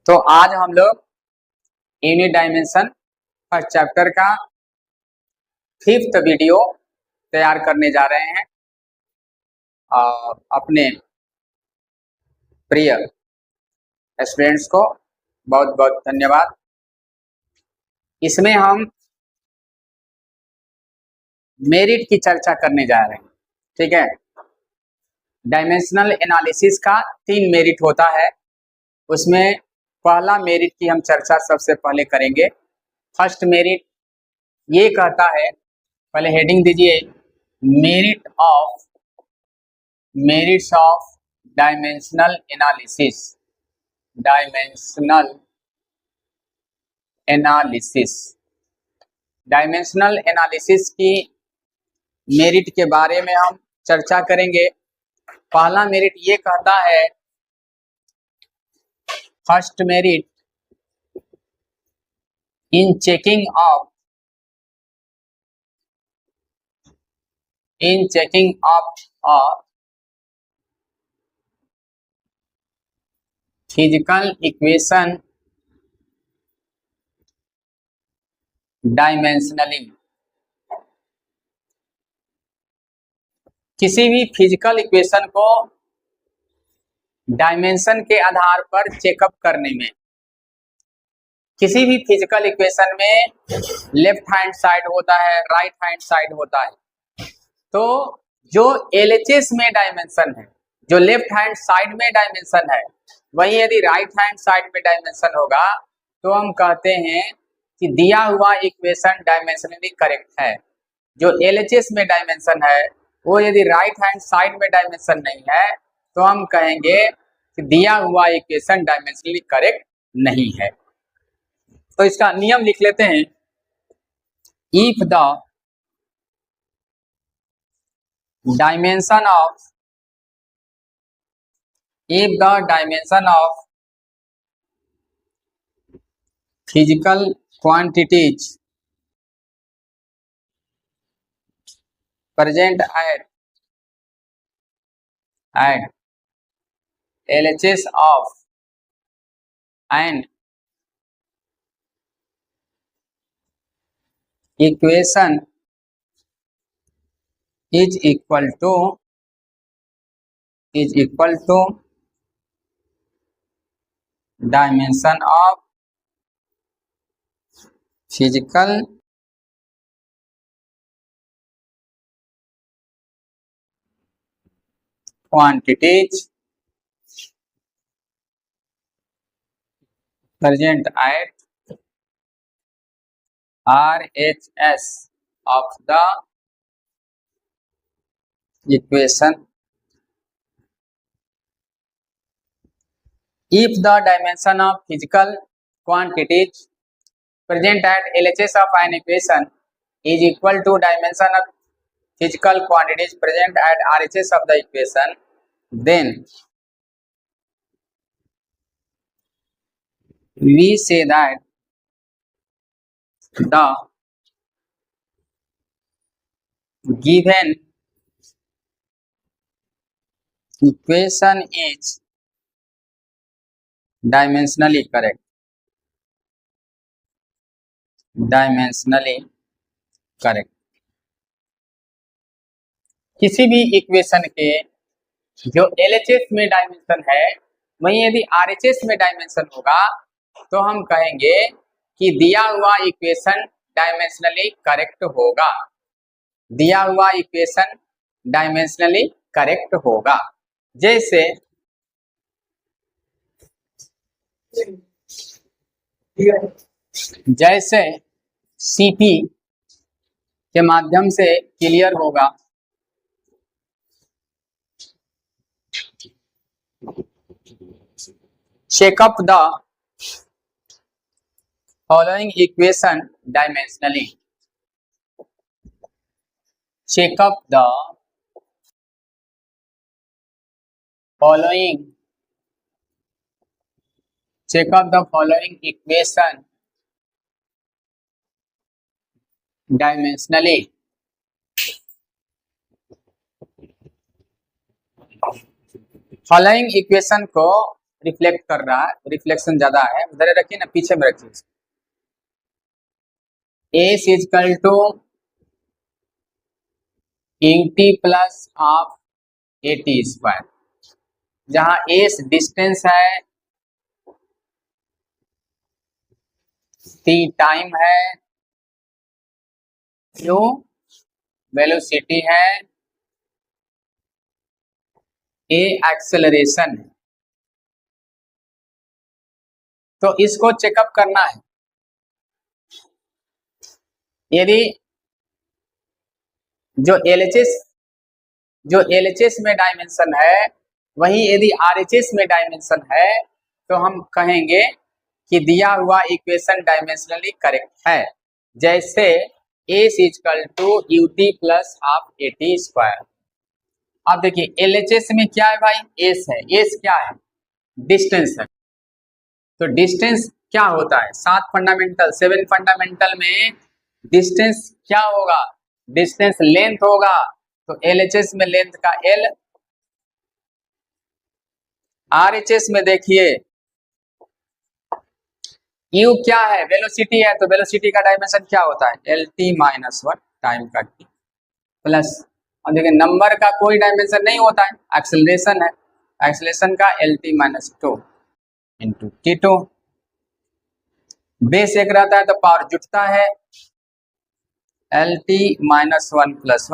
तो आज हम लोग यूनिट डायमेंशन फर्स्ट चैप्टर का 5th वीडियो तैयार करने जा रहे हैं। अपने प्रिय स्टूडेंट्स को बहुत बहुत धन्यवाद। इसमें हम मेरिट की चर्चा करने जा रहे हैं। ठीक है, डायमेंशनल एनालिसिस का 3 मेरिट होता है। उसमें पहला मेरिट की हम चर्चा सबसे पहले करेंगे। फर्स्ट मेरिट ये कहता है, पहले हेडिंग दीजिए, merits of dimensional analysis. Dimensional analysis की मेरिट के बारे में हम चर्चा करेंगे। पहला मेरिट ये कहता है, first merit in checking of a physical equation dimensionally. किसी भी फिजिकल इक्वेशन को डायमेंशन के आधार पर चेकअप करने में, किसी भी फिजिकल इक्वेशन में लेफ्ट हैंड साइड होता है, राइट हैंड साइड होता है। तो जो LHS में डायमेंशन है, जो लेफ्ट हैंड साइड में डायमेंशन है, वही यदि राइट हैंड साइड में डायमेंशन होगा तो हम कहते हैं कि दिया हुआ इक्वेशन डायमेंशनली करेक्ट है। जो LHS में डायमेंशन है वो यदि राइट हैंड साइड में डायमेंशन नहीं है तो हम कहेंगे कि दिया हुआ इक्वेशन डायमेंशनली करेक्ट नहीं है। तो इसका नियम लिख लेते हैं। If the dimension of physical quantities present at LHS of an equation is equal to dimension of physical quantities present at RHS of the equation. If the dimension of physical quantities present at LHS of an equation is equal to dimension of physical quantities present at RHS of the equation, then we say that the given equation is dimensionally correct. किसी भी equation के जो LHS में dimension है वहीं यदि RHS में dimension होगा तो हम कहेंगे कि दिया हुआ इक्वेशन डायमेंशनली करेक्ट होगा। दिया हुआ इक्वेशन डायमेंशनली करेक्ट होगा। जैसे CP के माध्यम से क्लियर होगा। Check up the following equation dimensionally. Check up the following equation dimensionally. Following equation को रिफ्लेक्ट कर रहा है, रिफ्लेक्शन ज्यादा है, उधर रखिए ना, पीछे में रखिए। S is equal to U T plus half A T square, जहां एस डिस्टेंस है, टी टाइम है, यू वेलोसिटी है, ए एक्सेलरेशन है। तो इसको चेकअप करना है। यदि जो एलएचएस में डायमेंशन है, वही यदि आरएचएस में डायमेंशन है, तो हम कहेंगे कि दिया हुआ इक्वेशन डायमेंशनली करेक्ट है। जैसे S is equal to U T plus half A T square. अब देखिए एलएचएस में क्या है भाई, एस है। एस क्या है, डिस्टेंस है। तो डिस्टेंस क्या होता है, 7 फंडामेंटल में डिस्टेंस क्या होगा, डिस्टेंस लेंथ होगा। तो एलएचएस में लेंथ का एल, आरएचएस में देखिए यू क्या है, वेलोसिटी है, तो वेलोसिटी का डायमेंशन क्या होता है, L T minus one time का टी प्लस, और देखिए नंबर का कोई डायमेंशन नहीं होता है, एक्सेलरेशन है, एक्सेलरेशन का L T minus two into T two. Base एक रहता है तो पावर जुटता है, L T minus one plus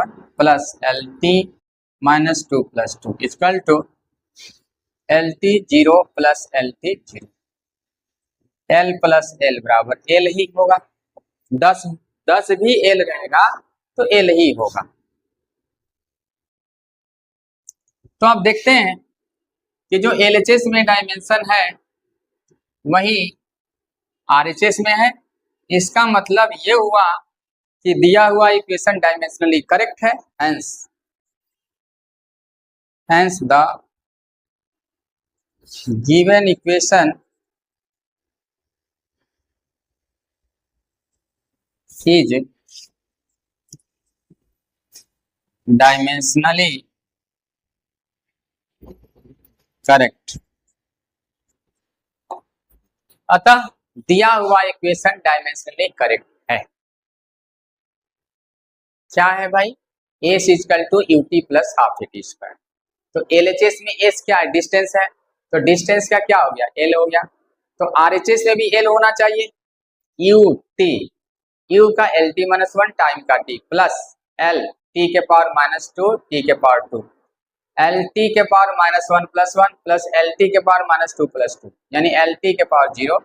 L T minus two plus two equal to L T zero plus L T zero. L plus L बराबर L ही होगा, 10 भी एल रहेगा तो एल ही होगा। तो आप देखते हैं कि जो एलएचएस में डायमेंशन है वही आरएचएस में है। इसका मतलब ये हुआ कि दिया हुआ इक्वेशन डायमेंशनली करेक्ट है, hence the given equation is dimensionally correct। अतः दिया हुआ इक्वेशन डायमेंशनली करेक्ट है। क्या है भाई, S is equal to U T plus half A T square. तो एलएचएस में एस क्या है, डिस्टेंस है, तो डिस्टेंस का क्या हो गया, एल हो गया। तो आरएचएस में भी एल होना चाहिए, यू टी, यू का L T minus one time का टी प्लस एल टी के पावर माइनस टू टी के पावर टू, एल टी के power minus one plus L T के power minus two plus two, यानी L T के power zero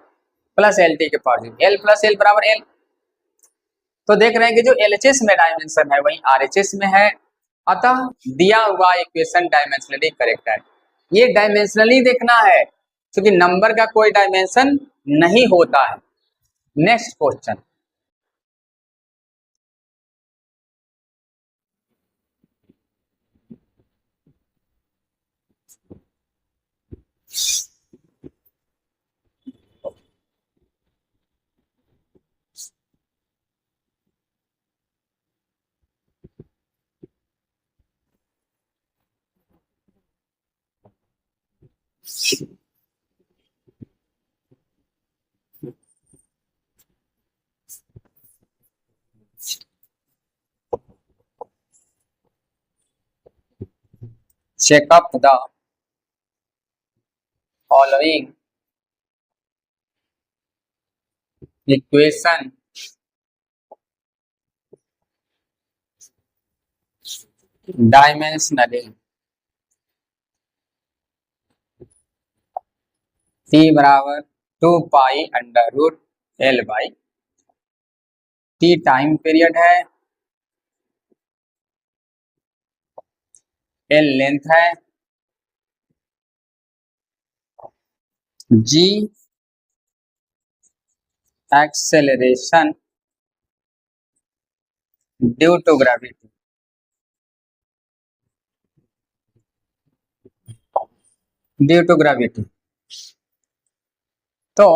plus L T के power zero, L plus L बराबर L. तो देख रहे हैं कि जो एलएचएस में डायमेंशन है वही आरएचएस में है, अतः दिया हुआ इक्वेशन डायमेंशनली करेक्ट है। ये डायमेंशनली देखना है क्योंकि नंबर का कोई डायमेंशन नहीं होता है। Next question, check up the following equation dimensionally। t बराबर 2 pi under root L by T time period है, एल लेंथ है, G acceleration due to gravity, due to gravity. तो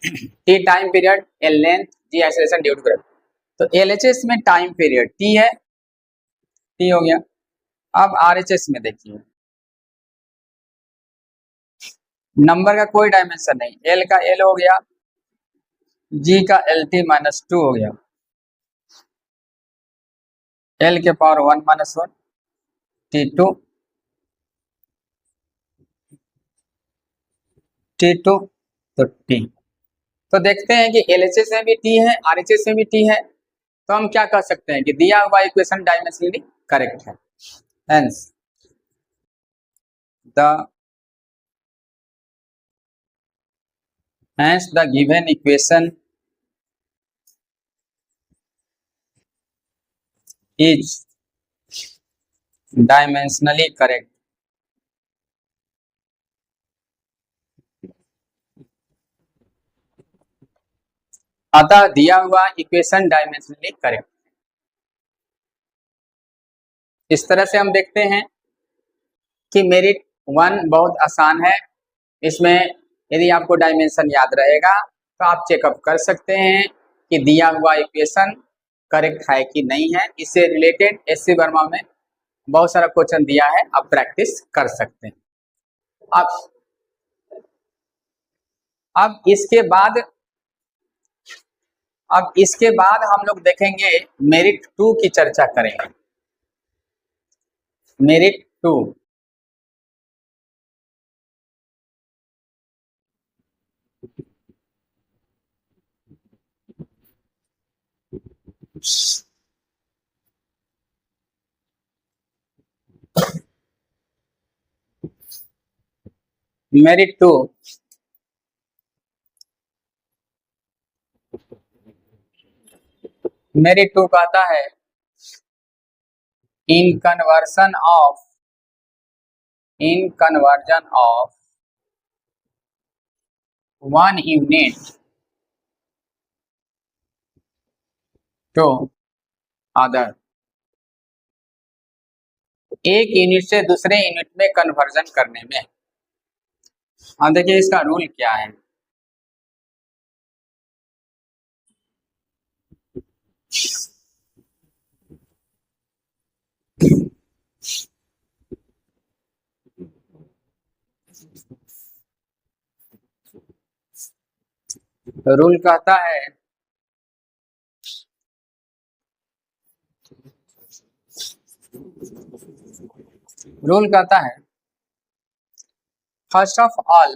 T time period, L length, G acceleration due to gravity. तो LHS में time period T है, T हो गया। अब RHS में देखिए नंबर का कोई डायमेंशन नहीं, एल का एल हो गया, जी का एल टी माइनस टू हो गया, एल के power one minus one T two T two तो टी। तो देखते हैं कि एलएचएस में भी टी है, आरएचएस में भी टी है, तो हम क्या कह सकते हैं कि दिया हुआ इक्वेशन डायमेंशनली करेक्ट है। Hence the given equation is dimensionally correct. अतः दिया हुआ इक्वेशन डायमेंशनली करेक्ट। इस तरह से हम देखते हैं कि मेरिट वन बहुत आसान है। इसमें यदि आपको डायमेंशन याद रहेगा तो आप चेकअप कर सकते हैं कि दिया हुआ इक्वेशन करेक्ट है कि नहीं है। इससे रिलेटेड एससी वर्मा में बहुत सारा क्वेश्चन दिया है, आप प्रैक्टिस कर सकते हैं। अब इसके बाद हम लोग देखेंगे मेरिट टू की चर्चा करेंगे। Merit two merit two merit two कहता है in conversion of one unit to other, एक यूनिट से दूसरे यूनिट में कन्वर्जन करने में। अब देखिए इसका रूल क्या है। रूल कहता है first of all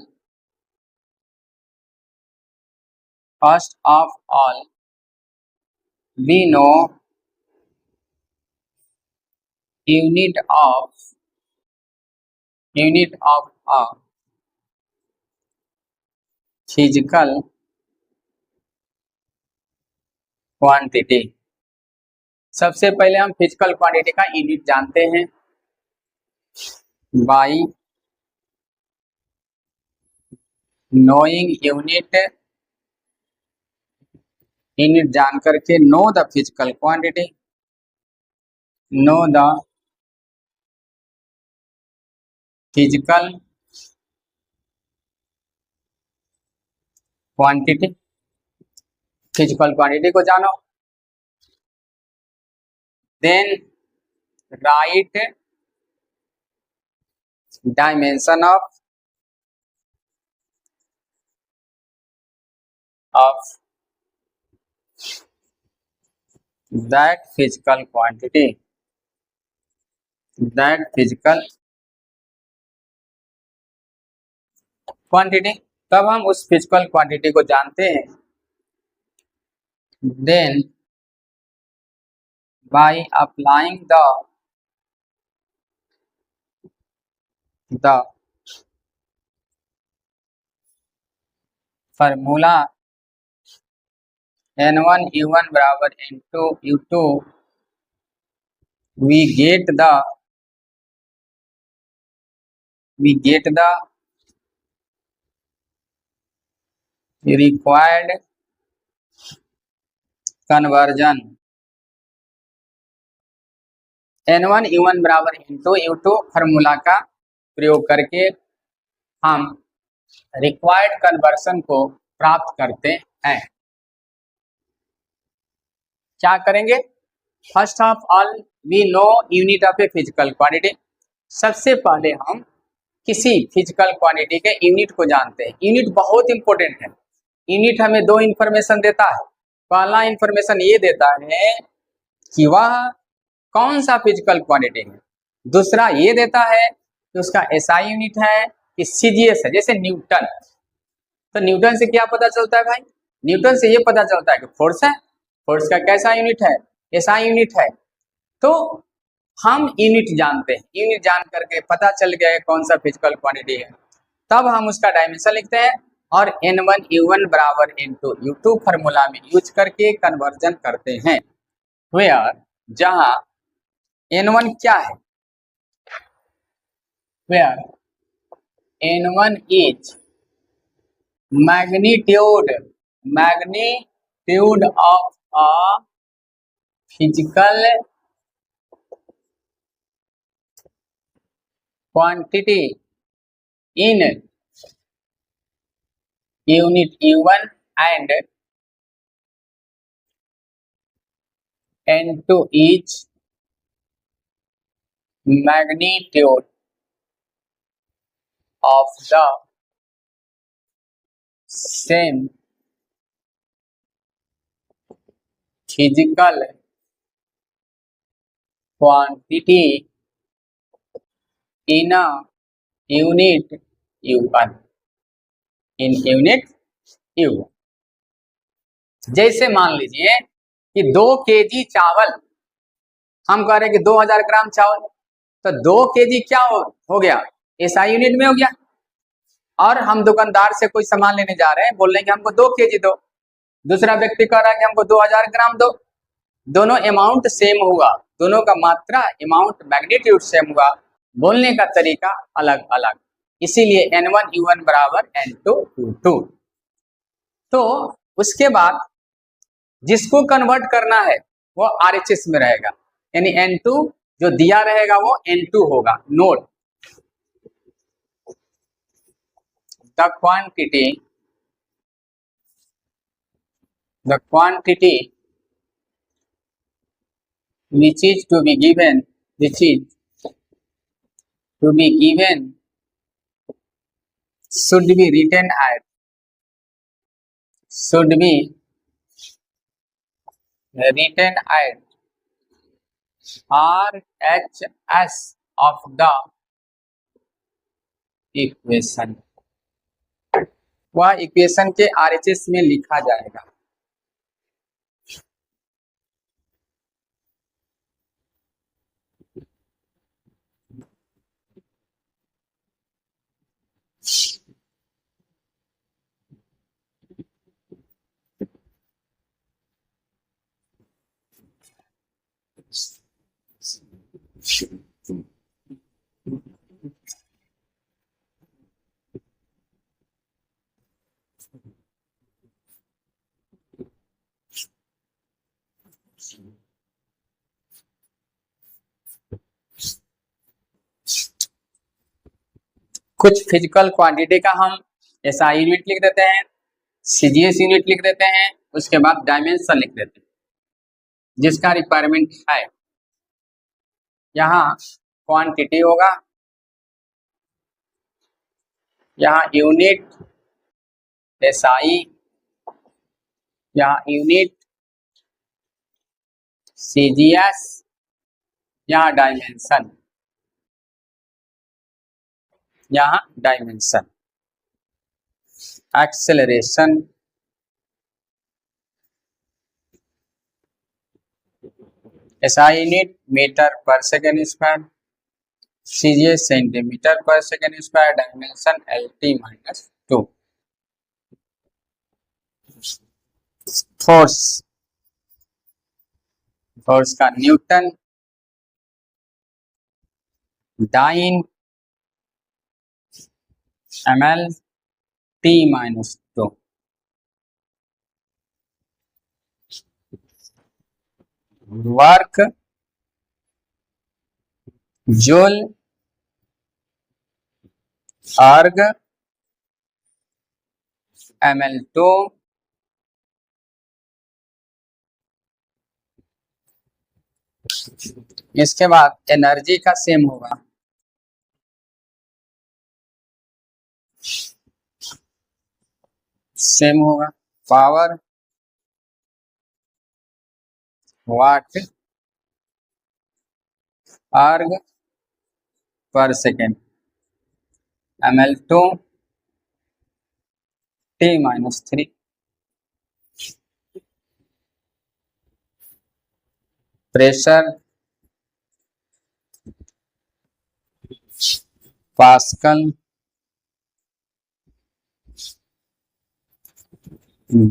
we know unit of a physical quantity। सबसे पहले हम फिजिकल क्वांटिटी का यूनिट जानते हैं बाई नोइंग यूनिट जान करके know the physical quantity, know the physical quantity, physical quantity को जानो। Then write dimension of that physical quantity, तब हम उस फिजिकल क्वांटिटी को जानते हैं। Then by applying the formula N1 U1 बराबर N2 U2 we get the required conversion N1 U1 बराबर N2 U2 फार्मूला का प्रयोग करके हम रिक्वायर्ड कन्वर्सन को प्राप्त करते हैं। क्या करेंगे? First of all we know unit of a physical quantity. सबसे पहले हम किसी फिजिकल क्वांटिटी के यूनिट को जानते हैं। यूनिट बहुत इंपॉर्टेंट है। यूनिट हमें दो इंफॉर्मेशन देता है। पहला इंफॉर्मेशन ये देता है कि वह कौन सा फिजिकल क्वांटिटी है। दूसरा ये देता है कि उसका एसआई यूनिट है कि सीजीएस है। जैसे न्यूटन, तो न्यूटन से क्या पता चलता है भाई? न्यूटन से ये पता चलता है कि फोर्स है। फोर्स का कैसा यूनिट है? एसआई यूनिट है। तो हम यूनिट जानते हैं। यूनिट जान करके पता चल गया कौन सा फिजिकल क्वांटिटी है, तब हम उसका डायमेंशन लिखते हैं और N1 U1 बराबर N2 U2 फार्मूला में यूज करके कन्वर्जन करते हैं। वेयर जहां N1 क्या है? Where N1 is magnitude of a physical quantity in unit U1 and N2 is magnitude of the same physical quantity in a unit U1 in unit U1। जैसे मान लीजिए कि 2 केजी चावल, हम कह रहे हैं कि 2000 ग्राम चावल, तो 2 केजी क्या हो गया? एसआई यूनिट में हो गया। और हम दुकानदार से कोई सामान लेने जा रहे हैं, बोल रहे हैं कि हमको 2 केजी दो। दूसरा व्यक्ति कह रहा है कि हमको 2000 ग्राम दो। दोनों अमाउंट सेम हुआ, दोनों का मात्रा अमाउंट मैग्नीट्यूड सेम हुआ, बोलने का तरीका अलग अलग, इसीलिए N1 U1 बराबर N2 U2। तो उसके बाद जिसको कन्वर्ट करना है वो RHS में रहेगा, यानी N2 जो दिया रहेगा वो N2 होगा। Note the quantity which is to be given should be written as RHS of the equation. वह इक्वेशन के RHS में लिखा जाएगा। कुछ फिजिकल क्वांटिटी का हम एसआई यूनिट लिख देते हैं, सीजीएस यूनिट लिख देते हैं, उसके बाद डायमेंशन लिख देते हैं जिसका रिक्वायरमेंट है। यहाँ क्वांटिटी होगा, यहाँ यूनिट एसआई, यहाँ यूनिट सीजीएस, यहाँ डायमेंशन, यहाँ dimension. Acceleration SI unit metre per second square, CGS centimetre per second square, dimension LT-2। Force का newton, dyne ml T-2। Work joule erg ml2। इसके बाद एनर्जी का same होगा, same होगा, power watt erg per second ml2 T-3 pressure pascal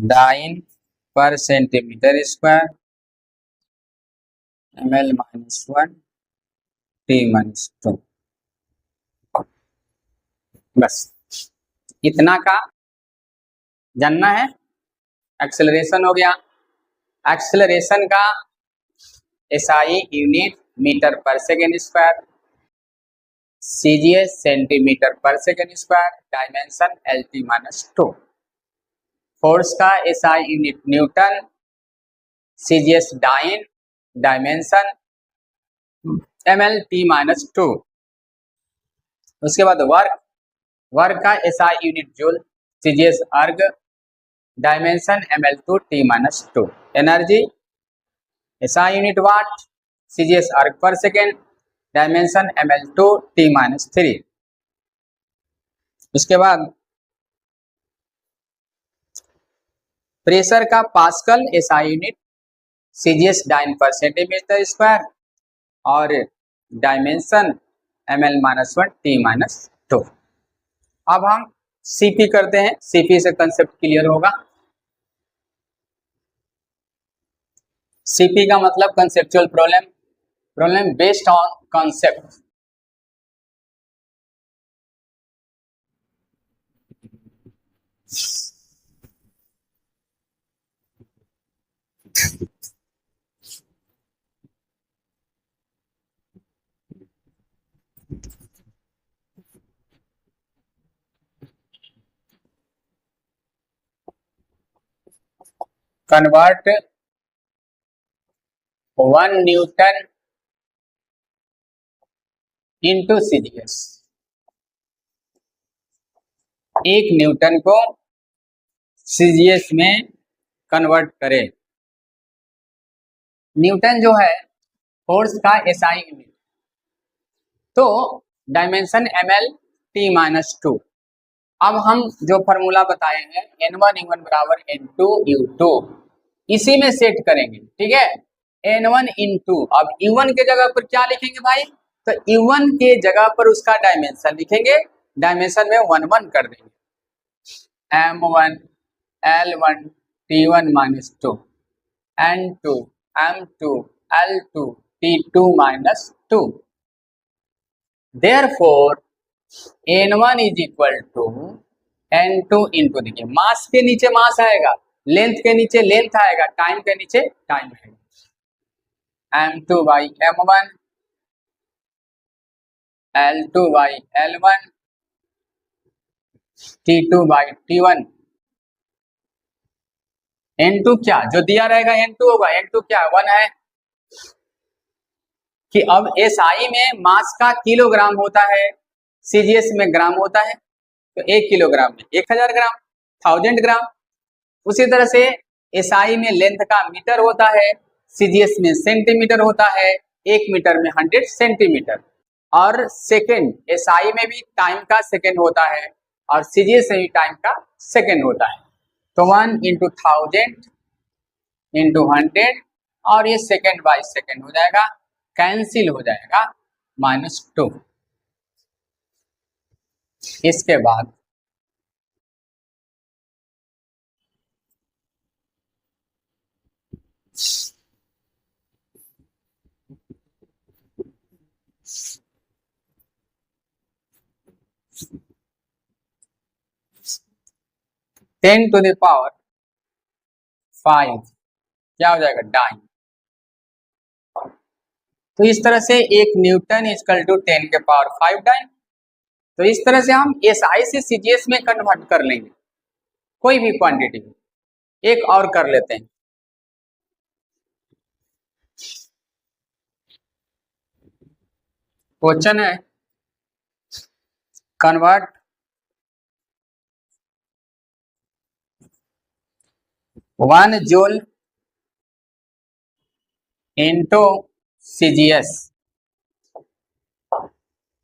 dyne per centimetre square ml-1 T-2। बस इतना का जानना है। एक्सेलरेशन हो गया, एक्सेलरेशन का SI unit metre per second square, CGS centimetre per second square, dimension LT-2। Force का SI unit newton, CGS dyne, dimension ml-T-2। उसके बाद वर्क का SI unit joule, CGS erg, dimension ml2 T-2। Energy SI unit watt, CGS erg per second, dimension ml2 T-3। उसके बाद pressure का pascal SI unit, CGS dyne per centimetre square और dimension ml-1 T-2। अब हम CP करते हैं, CP से concept clear होगा। सीपी का मतलब conceptual problem based on concept. Convert 1 Newton into CGS. 1 Newton को सीजीएस में कन्वर्ट करें। न्यूटन जो है फोर्स का एसआई यूनिट, तो डायमेंशन ml-T-2। अब हम जो फॉर्मूला बताए हैं N1 बराबर N2 इसी में सेट करेंगे, ठीक है। N1 इंटू, अब U1 के जगह पर क्या लिखेंगे भाई, तो U1 के जगह पर उसका डायमेंशन लिखेंगे, डायमेंशन में 1 कर देंगे, M1 L1 T1-2 N2 M2 L2 T2-2। Therefore N1 is equal to N2 into, देखिए मास के नीचे मास आएगा, लेंथ के नीचे लेंथ आएगा, टाइम के नीचे टाइम आएगा, M2 by M1 L2 by L1 T2 by T1। N2 क्या जो दिया रहेगा N2 होगा, N2 क्या 1 है कि अब SI में मास का किलोग्राम होता है, सीजीएस में ग्राम होता है, तो 1 किलोग्राम में 1000 ग्राम, 1000 ग्राम। उसी तरह से SI में लेंथ का मीटर होता है, सीजीएस में सेंटीमीटर होता है, 1 मीटर में 100 सेंटीमीटर। और सेकेंड, SI में भी टाइम का सेकेंड होता है और सीजीएस में भी टाइम का सेकेंड होता है, तो 1 इंटू 1000 इंटू 100 और ये सेकेंड बाई सेकेंड हो जाएगा, कैंसिल हो जाएगा, -2। इसके बाद टेन टू द पावर 5 क्या हो जाएगा, डाइन। तो इस तरह से 1 न्यूटन इक्वल टू 10 के पावर 5 डाइन। तो इस तरह से हम एसआई से सीजीएस में कन्वर्ट कर लेंगे कोई भी क्वांटिटी। एक और कर लेते हैं, क्वेश्चन है कन्वर्ट 1 जूल इंटू सीजीएस।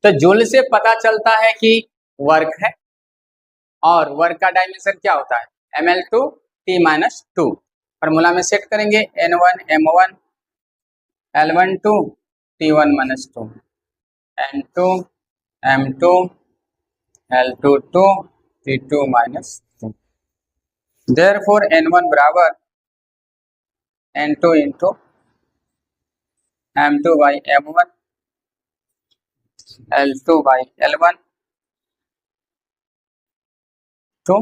तो जूल से पता चलता है कि वर्क है, और वर्क का डायमेंशन क्या होता है, ml2 t-2। फॉर्मूला में सेट करेंगे n1 m1 l12 t1-2 n2 m2 l22 t2-2। Therefore n1 बराबर n2 into m2 by m1 l2 by l1 to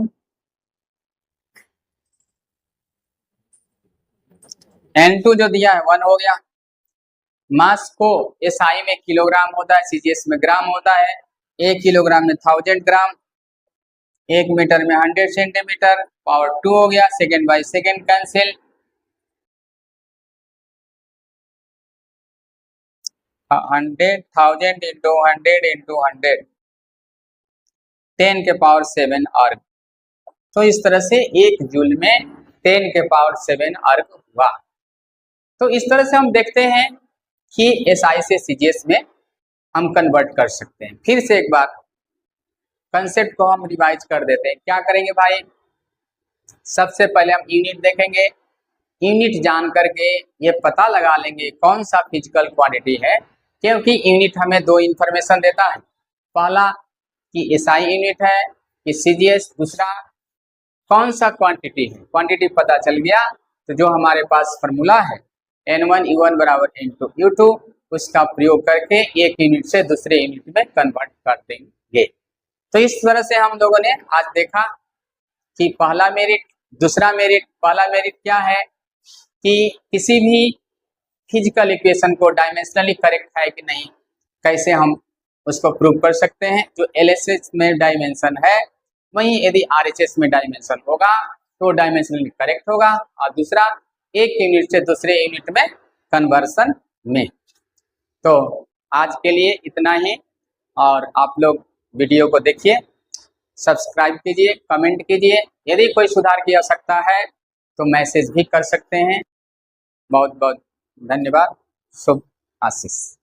n2 जो दिया है 1 हो गया। मास को एसआई में किलोग्राम होता है, सीजीएस में ग्राम होता है। 1 किलोग्राम में 1000 ग्राम, 1 मीटर में 100 सेंटीमीटर, पावर 2 हो गया। Second by second cancel, 100,000 into 100 into 100 10 के पावर 7 अर्ग। तो इस तरह से 1 जूल में 10 के पावर 7 अर्ग हुआ। तो इस तरह से हम देखते हैं कि एसआई से सीजीएस में हम कन्वर्ट कर सकते हैं। फिर से एक बार कंसेप्ट को हम रिवाइज कर देते हैं। क्या करेंगे भाई, सबसे पहले हम यूनिट देखेंगे। यूनिट जान करके ये पता लगा लेंगे कौन सा फिजिकल क्वांटिटी है, क्योंकि यूनिट हमें 2 इंफॉर्मेशन देता है। पहला कि एसआई यूनिट है कि सीजीएस, दूसरा कौन सा क्वांटिटी है। क्वांटिटी पता चल गया तो जो हमारे पास फॉर्मूला है n1 u1 बराबर n2 u2, उसका प्रयोग करके एक यूनिट से दूसरे यूनिट में कन्वर्ट कर देंगे। तो इस तरह से हम लोगों ने आज देखा कि पहला मेरिट, दूसरा मेरिट। पहला मेरिट क्या है कि किसी भी फिजिकल इक्वेशन को डायमेंशनली करेक्ट है कि नहीं, कैसे हम उसको प्रूव कर सकते हैं। जो एलएचएस में डायमेंशन है वहीं यदि आरएचएस में डायमेंशन होगा तो डायमेंशनली करेक्ट होगा, और दूसरा एक यूनिट से दूसरे यूनिट में कन्वर्सन में। तो आज के लिए इतना ही, और आप लोग वीडियो को देखिए, सब्सक्राइब कीजिए, कमेंट कीजिए। यदि कोई सुधार की आवश्यकता है तो मैसेज भी कर सकते हैं। बहुत बहुत धन्यवाद। शुभ आशीष।